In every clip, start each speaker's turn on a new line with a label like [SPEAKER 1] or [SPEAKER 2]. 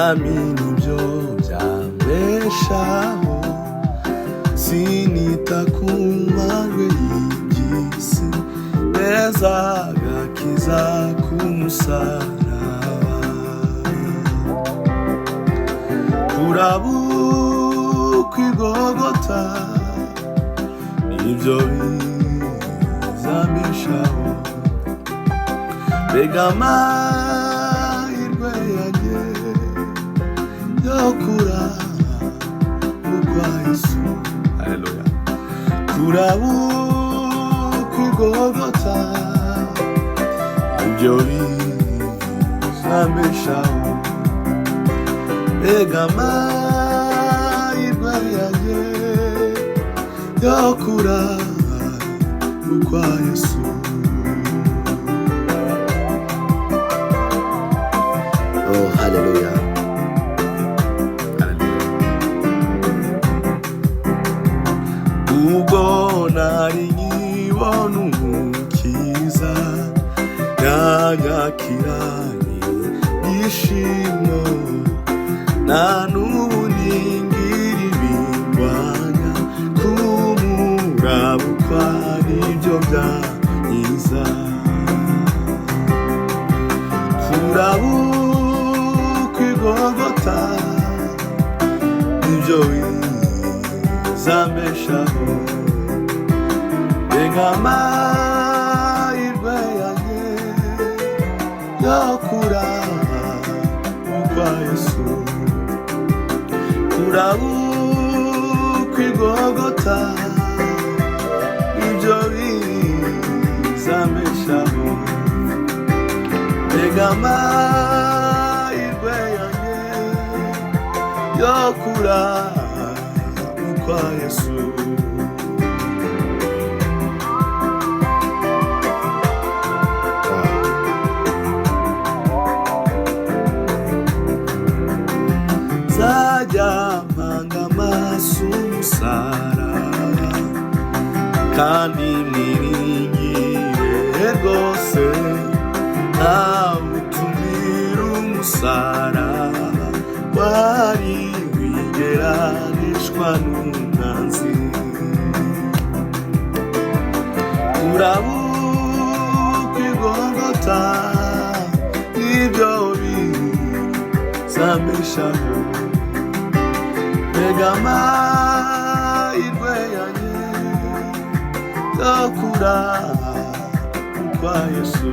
[SPEAKER 1] mwami nibyo byambeshaho, sinita ku mahwe y'iby'isi, neza agakiza k'umusaraba. Kurabuka i Golgota nibyo bizambeshaho, mbega amahirwe yanjye yo kurabukwa Yesu. Haleluya. Kurabuka i Golgota nibyo bizambeshaho, mbega amahirwe yanjye yo kurabukwa Yesu. Oh, hallelujah. Ubwo nari nkibona umukiza yanyakiranye ibyishimo, nta n'ubu ningira ibindwanya, kumurabukwa nibyo byankiza. Kurabuka i Golgota nibyo bizambeshaho, mbega amahirwe yanjye yo kurabukwa Yesu. Kurabuka i Golgota nibyo bizambeshaho, mbega amahirwe yanjye yo kurabukwa Yesu. Nzajya mpanga amaso umusaraba, kandi mwiringire rwose, nawutumira umusaraba wari wigeranishwa n'umwanzi. Kurabuka i Golgota nibyo bizambeshaho, mbega amahirwe yanjye yo kurabukwa Yesu.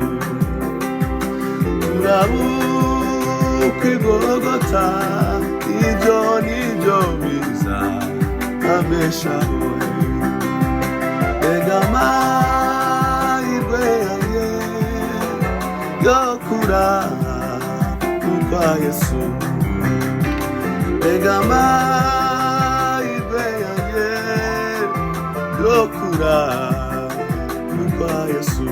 [SPEAKER 1] Kurabuka i Golgota ibyo nibyo bizambeshaho, mbega amahirwe yanjye yo kurabukwa Yesu. Mbega amahirwe yanjye yo kurabukwa Yesu.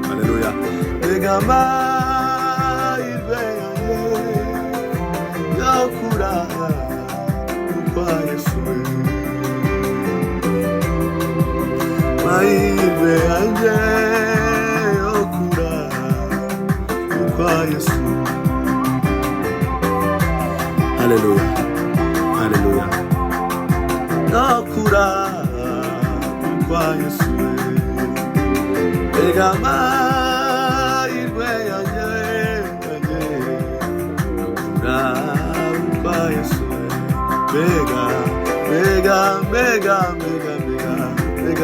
[SPEAKER 1] Haleluya. Mbega amahirwe yanjye yo kurabukwa Yesu. Amahirwe yanjye yo kurabukwa Yesu. Haleluya. Haleluya. No kurabukwa Yesu. Mbega amahirwe yanjye yo kurabukwa Yesu. Mbega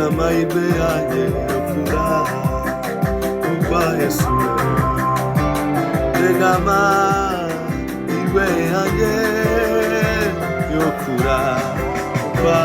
[SPEAKER 1] amahirwe yanjye yo kurabukwa Yesu. Mbega amahirwe yanjye yo kurabukwa